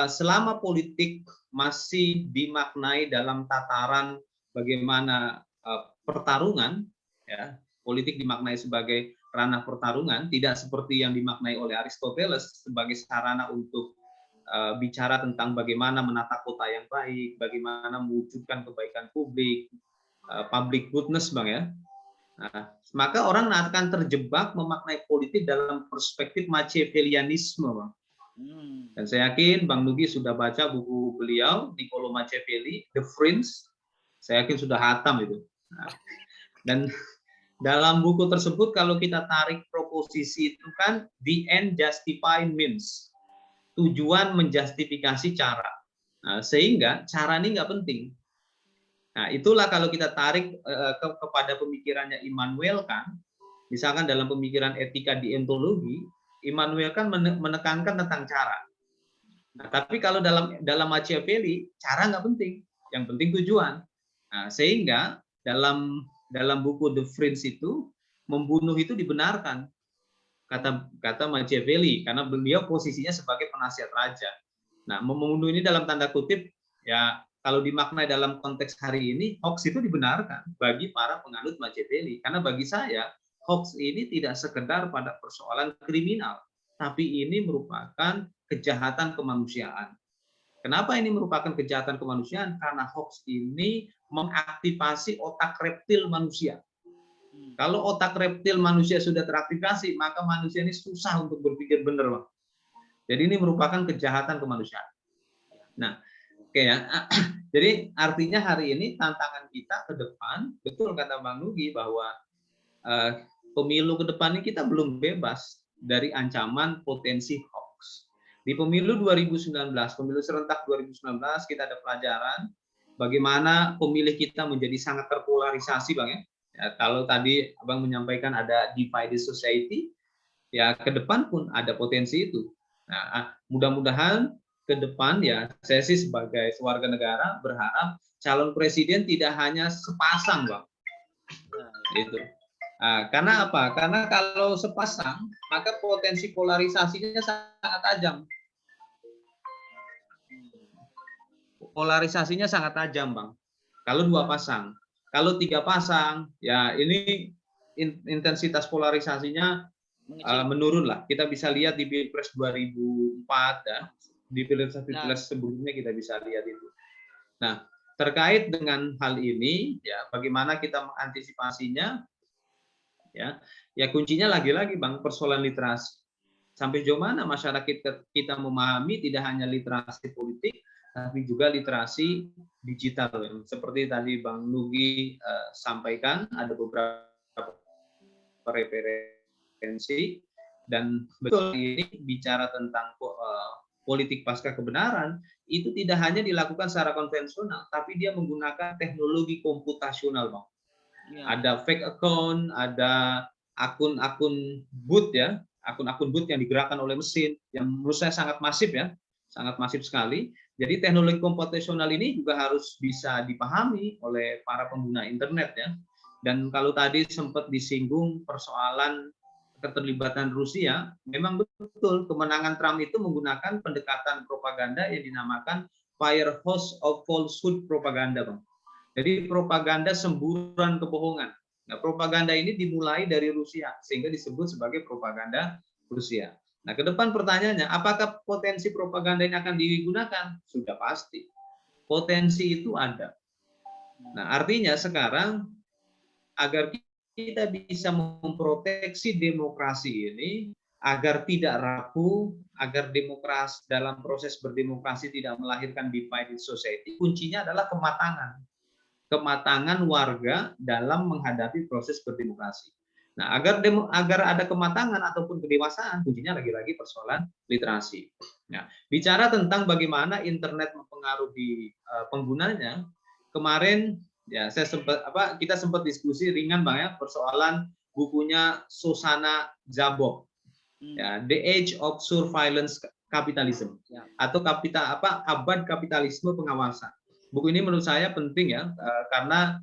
selama politik masih dimaknai dalam tataran bagaimana pertarungan, ya, politik dimaknai sebagai ranah pertarungan, tidak seperti yang dimaknai oleh Aristoteles sebagai sarana untuk bicara tentang bagaimana menata kota yang baik, bagaimana mewujudkan kebaikan publik, public goodness Bang ya. Nah, maka orang akan terjebak memaknai politik dalam perspektif Machiavellianisme Bang. Dan saya yakin Bang Nugi sudah baca buku beliau, Niccolo Machiavelli, The Prince. Saya yakin sudah hatam itu. Nah, dan dalam buku tersebut kalau kita tarik proposisi itu kan the end justify means. Tujuan menjustifikasi cara. Nah, sehingga cara ini nggak penting. Nah, itulah kalau kita tarik kepada pemikirannya Immanuel Kant, misalkan dalam pemikiran etika deontologi, Immanuel Kant menekankan tentang cara. Nah, tapi kalau dalam Machiavelli, cara nggak penting, yang penting tujuan. Nah, sehingga dalam buku The Prince itu membunuh itu dibenarkan. Kata Machiavelli karena beliau posisinya sebagai penasihat raja. Nah, membunuh ini dalam tanda kutip ya kalau dimaknai dalam konteks hari ini hoax itu dibenarkan bagi para penganut Machiavelli karena bagi saya hoax ini tidak sekedar pada persoalan kriminal, tapi ini merupakan kejahatan kemanusiaan. Kenapa ini merupakan kejahatan kemanusiaan? Karena hoax ini mengaktifasi otak reptil manusia. Kalau otak reptil manusia sudah teraktivasi, maka manusia ini susah untuk berpikir benar, Bang. Jadi ini merupakan kejahatan kemanusiaan. Nah, oke ya. Jadi artinya hari ini tantangan kita ke depan, betul kata Bang Nugi bahwa pemilu ke depan ini kita belum bebas dari ancaman potensi hoax. Di pemilu 2019, pemilu serentak 2019 kita ada pelajaran bagaimana pemilih kita menjadi sangat terpolarisasi, Bang ya. Ya, kalau tadi Abang menyampaikan ada divided society, ya ke depan pun ada potensi itu. Nah, mudah-mudahan ke depan ya saya sih sebagai warga negara berharap calon presiden tidak hanya sepasang Bang. Gitu. Nah, karena apa? Karena kalau sepasang maka potensi polarisasinya sangat tajam. Polarisasinya sangat tajam Bang. Kalau dua pasang. Kalau tiga pasang, ya ini intensitas polarisasinya menurun lah. Kita bisa lihat di Pilpres 2004 ya, di Pilpres sebelumnya kita bisa lihat itu. Nah, terkait dengan hal ini, ya bagaimana kita mengantisipasinya? Ya kuncinya lagi-lagi Bang, persoalan literasi. Sampai sejauh mana masyarakat kita memahami tidak hanya literasi politik, tapi juga literasi digital. Seperti tadi Bang Nugi sampaikan, ada beberapa referensi, dan betul ini bicara tentang politik pasca kebenaran, itu tidak hanya dilakukan secara konvensional, tapi dia menggunakan teknologi komputasional, Bang. Ya. Ada fake account, ada akun-akun bot ya, akun-akun bot yang digerakkan oleh mesin, yang menurut saya sangat masif ya, sangat masif sekali. Jadi teknologi komputasional ini juga harus bisa dipahami oleh para pengguna internet ya. Dan kalau tadi sempat disinggung persoalan keterlibatan Rusia, memang betul kemenangan Trump itu menggunakan pendekatan propaganda yang dinamakan Firehose of Falsehood propaganda, Bang. Jadi propaganda semburan kebohongan. Nah, propaganda ini dimulai dari Rusia sehingga disebut sebagai propaganda Rusia. Nah, ke depan pertanyaannya, apakah potensi propaganda ini akan digunakan? Sudah pasti. Potensi itu ada. Nah, artinya sekarang agar kita bisa memproteksi demokrasi ini agar tidak rapuh, agar demokrasi dalam proses berdemokrasi tidak melahirkan divided society, kuncinya adalah kematangan. Kematangan warga dalam menghadapi proses berdemokrasi. Nah, agar ada kematangan ataupun kedewasaan, kuncinya lagi-lagi persoalan literasi. Nah, bicara tentang bagaimana internet mempengaruhi penggunanya, kemarin ya kita sempat diskusi ringan Bang ya, persoalan bukunya Shoshana Zuboff, ya, The Age of Surveillance Capitalism, atau abad kapitalisme pengawasan. Buku ini menurut saya penting ya, karena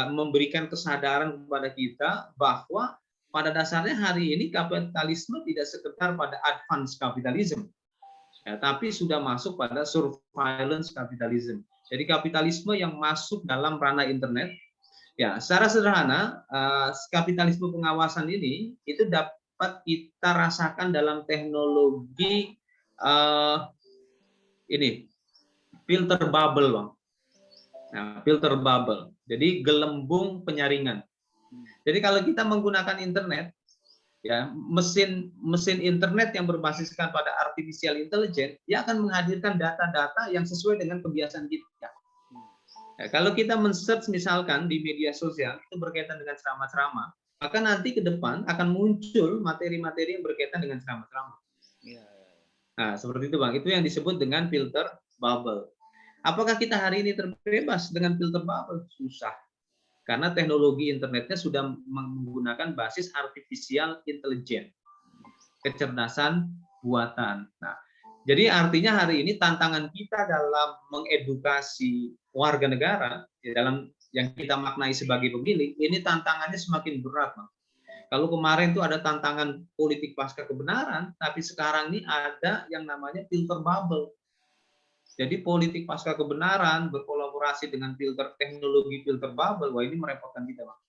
memberikan kesadaran kepada kita bahwa pada dasarnya hari ini kapitalisme tidak sekedar pada advance capitalism, ya, tapi sudah masuk pada surveillance capitalism. Jadi kapitalisme yang masuk dalam ranah internet. Ya, secara sederhana, kapitalisme pengawasan ini itu dapat kita rasakan dalam teknologi ini filter bubble, Bang. Nah, filter bubble. Jadi gelembung penyaringan. Jadi kalau kita menggunakan internet, ya mesin internet yang berbasiskan pada artificial intelligence, dia akan menghadirkan data-data yang sesuai dengan kebiasaan kita. Ya, kalau kita men-search misalkan di media sosial itu berkaitan dengan ceramah-ceramah, maka nanti ke depan akan muncul materi-materi yang berkaitan dengan ceramah-ceramah. Nah, seperti itu Bang. Itu yang disebut dengan filter bubble. Apakah kita hari ini terbebas dengan filter bubble? Susah. Karena teknologi internetnya sudah menggunakan basis artificial intelligence, kecerdasan buatan. Nah, jadi artinya hari ini tantangan kita dalam mengedukasi warga negara, dalam yang kita maknai sebagai pemilih, ini tantangannya semakin berat, Bang. Kalau kemarin itu ada tantangan politik pasca kebenaran, tapi sekarang ini ada yang namanya filter bubble. Jadi politik pasca kebenaran berkolaborasi dengan teknologi filter bubble, wah ini merepotkan kita, Bang.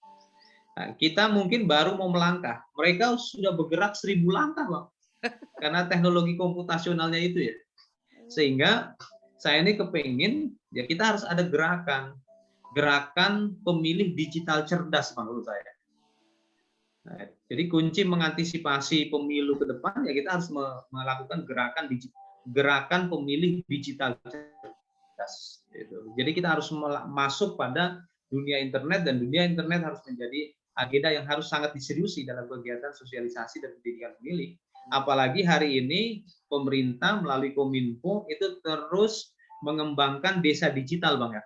Nah, kita mungkin baru mau melangkah, mereka sudah bergerak 1000 langkah, Bang. Karena teknologi komputasionalnya itu ya. Sehingga saya ini kepingin, ya kita harus ada gerakan pemilih digital cerdas, Bang, menurut saya. Nah, jadi kunci mengantisipasi pemilu ke depan, ya kita harus melakukan gerakan pemilih digital cerdas. Jadi kita harus masuk pada dunia internet, dan dunia internet harus menjadi agenda yang harus sangat diseriusi dalam kegiatan sosialisasi dan pendidikan pemilih. Apalagi hari ini pemerintah melalui Kominfo itu terus mengembangkan desa digital, Bang ya.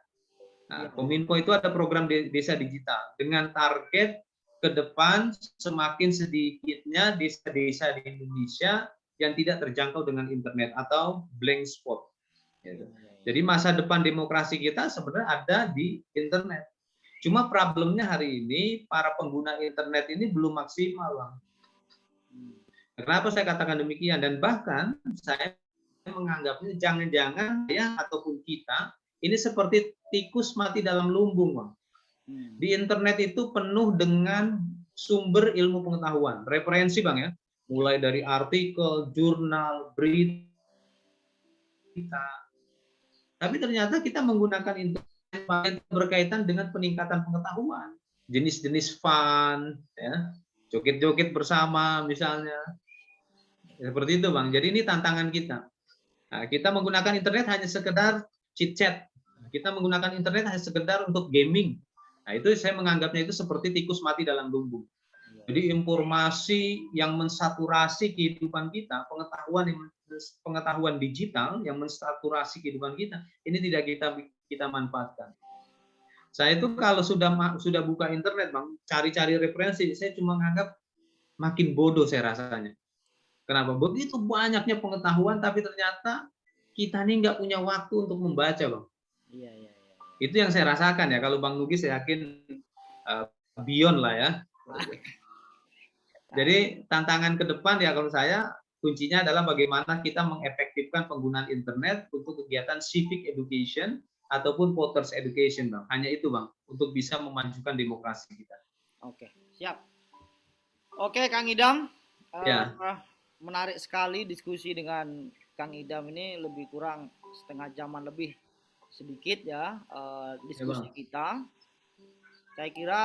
Nah, Kominfo itu ada program desa digital dengan target ke depan semakin sedikitnya desa-desa di Indonesia yang tidak terjangkau dengan internet atau blank spot. Jadi masa depan demokrasi kita sebenarnya ada di internet. Cuma problemnya hari ini para pengguna internet ini belum maksimal, Bang. Kenapa saya katakan demikian? Dan bahkan saya menganggapnya jangan-jangan ya ataupun kita ini seperti tikus mati dalam lumbung, Bang. Di internet itu penuh dengan sumber ilmu pengetahuan, referensi Bang ya, mulai dari artikel, jurnal, berita. Tapi ternyata kita menggunakan internet yang berkaitan dengan peningkatan pengetahuan, jenis-jenis fun, ya, joget-joget bersama misalnya, seperti itu Bang. Jadi ini tantangan kita. Nah, kita menggunakan internet hanya sekedar chit-chat, kita menggunakan internet hanya sekedar untuk gaming. Nah, itu saya menganggapnya itu seperti tikus mati dalam lumbung. Jadi informasi yang mensaturasi kehidupan kita, pengetahuan digital yang mensaturasi kehidupan kita, ini tidak kita manfaatkan. Saya itu kalau sudah buka internet, Bang, cari-cari referensi, saya cuma menganggap makin bodoh saya rasanya. Kenapa? Begitu banyaknya pengetahuan, tapi ternyata kita ini nggak punya waktu untuk membaca, Bang. Iya. Itu yang saya rasakan ya. Kalau Bang Nugi saya yakin beyond lah ya. Jadi tantangan ke depan ya kalau saya kuncinya adalah bagaimana kita mengefektifkan penggunaan internet untuk kegiatan civic education ataupun voters education, Bang. Hanya itu, Bang, untuk bisa memajukan demokrasi kita. Oke, siap. Oke, Kang Idam. Ya. Menarik sekali diskusi dengan Kang Idam ini, lebih kurang setengah jaman lebih sedikit ya Ya diskusi Bang. kita. Saya kira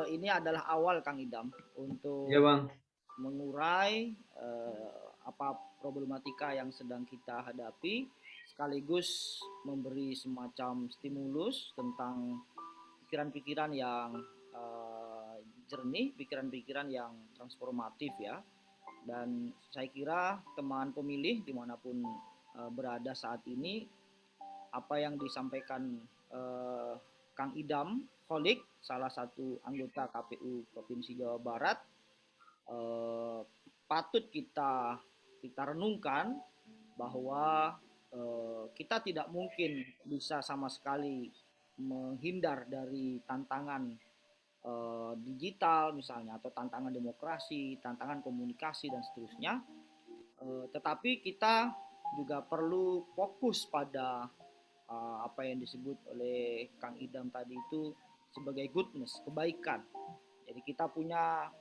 ini adalah awal Kang Idam Ya untuk Bang. mengurai apa problematika yang sedang kita hadapi, sekaligus memberi semacam stimulus tentang pikiran-pikiran yang jernih, pikiran-pikiran yang transformatif ya. Dan saya kira teman pemilih dimanapun berada saat ini, apa yang disampaikan eh, Kang Idam Holik, salah satu anggota KPU Provinsi Jawa Barat, eh, patut kita renungkan bahwa kita tidak mungkin bisa sama sekali menghindar dari tantangan digital misalnya, atau tantangan demokrasi, tantangan komunikasi dan seterusnya. Tetapi kita juga perlu fokus pada apa yang disebut oleh Kang Idam tadi itu sebagai goodness, kebaikan. Jadi kita punya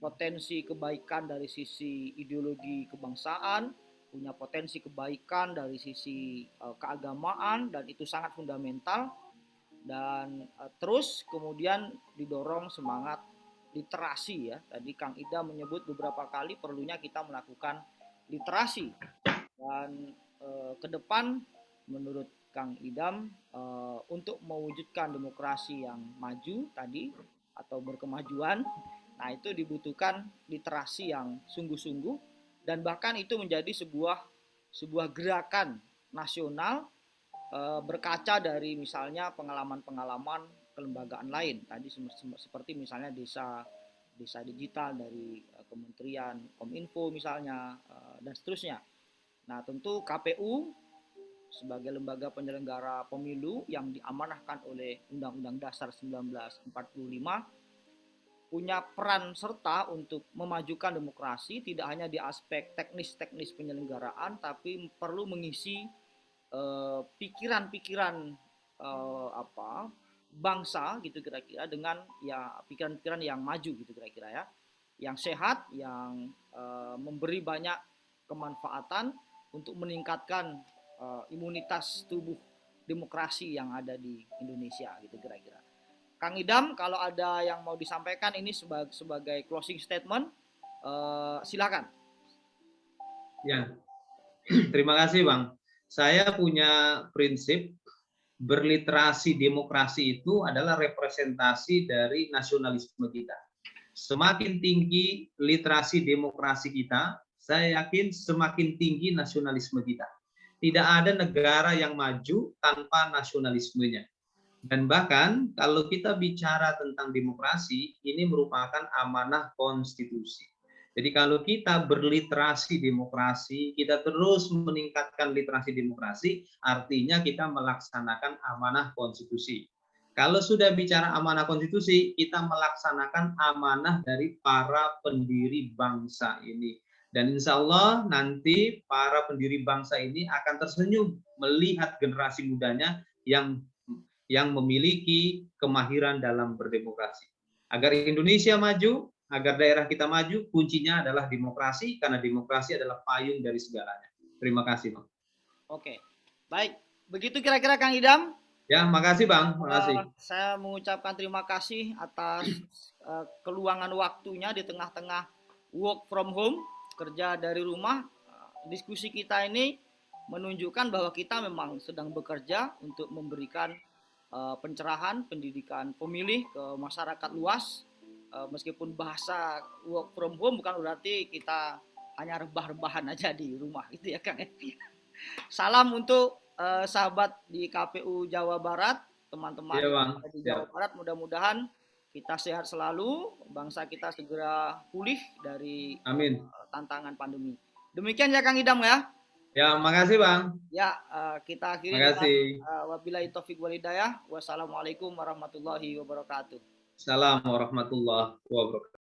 potensi kebaikan dari sisi ideologi kebangsaan, punya potensi kebaikan dari sisi keagamaan, dan itu sangat fundamental. Dan terus kemudian didorong semangat literasi ya. Tadi Kang Ida menyebut beberapa kali perlunya kita melakukan literasi. Dan ke depan menurut Kang Idam, untuk mewujudkan demokrasi yang maju tadi atau berkemajuan, nah itu dibutuhkan literasi yang sungguh-sungguh, dan bahkan itu menjadi sebuah gerakan nasional, berkaca dari misalnya pengalaman-pengalaman kelembagaan lain tadi, seperti misalnya desa digital dari Kementerian Kominfo misalnya, dan seterusnya. Nah, tentu KPU sebagai lembaga penyelenggara pemilu yang diamanahkan oleh Undang-Undang Dasar 1945 punya peran serta untuk memajukan demokrasi, tidak hanya di aspek teknis-teknis penyelenggaraan, tapi perlu mengisi pikiran-pikiran apa bangsa gitu kira-kira, dengan ya pikiran-pikiran yang maju gitu kira-kira ya, yang sehat, yang memberi banyak kemanfaatan untuk meningkatkan imunitas tubuh demokrasi yang ada di Indonesia gitu kira-kira. Kang Idam, kalau ada yang mau disampaikan ini sebagai closing statement, silakan. Ya, terima kasih Bang. Saya punya prinsip berliterasi demokrasi itu adalah representasi dari nasionalisme kita. Semakin tinggi literasi demokrasi kita, saya yakin semakin tinggi nasionalisme kita. Tidak ada negara yang maju tanpa nasionalismenya. Dan bahkan kalau kita bicara tentang demokrasi, ini merupakan amanah konstitusi. Jadi kalau kita berliterasi demokrasi, kita terus meningkatkan literasi demokrasi, artinya kita melaksanakan amanah konstitusi. Kalau sudah bicara amanah konstitusi, kita melaksanakan amanah dari para pendiri bangsa ini. Dan insya Allah nanti para pendiri bangsa ini akan tersenyum melihat generasi mudanya yang memiliki kemahiran dalam berdemokrasi. Agar Indonesia maju, agar daerah kita maju, kuncinya adalah demokrasi, karena demokrasi adalah payung dari segalanya. Terima kasih, Bang. Oke, baik. Begitu kira-kira Kang Idam. Ya, makasih Bang, makasih. Saya mengucapkan terima kasih atas keluangan waktunya di tengah-tengah work from home, kerja dari rumah. Diskusi kita ini menunjukkan bahwa kita memang sedang bekerja untuk memberikan pencerahan pendidikan pemilih ke masyarakat luas. Meskipun bahasa work from home bukan berarti kita hanya rebah-rebahan aja di rumah gitu ya Kang. Salam untuk sahabat di KPU Jawa Barat, teman-teman Iya Bang, di Jawa siap. Barat, mudah-mudahan kita sehat selalu, bangsa kita segera pulih dari Amin. tantangan pandemi. Demikian ya Kang Idam ya. Ya, makasih Bang. Ya, kita akhiri dengan Makasih. wabillahi taufik walhidayah. Wassalamualaikum warahmatullahi wabarakatuh. Salam warahmatullahi wabarakatuh.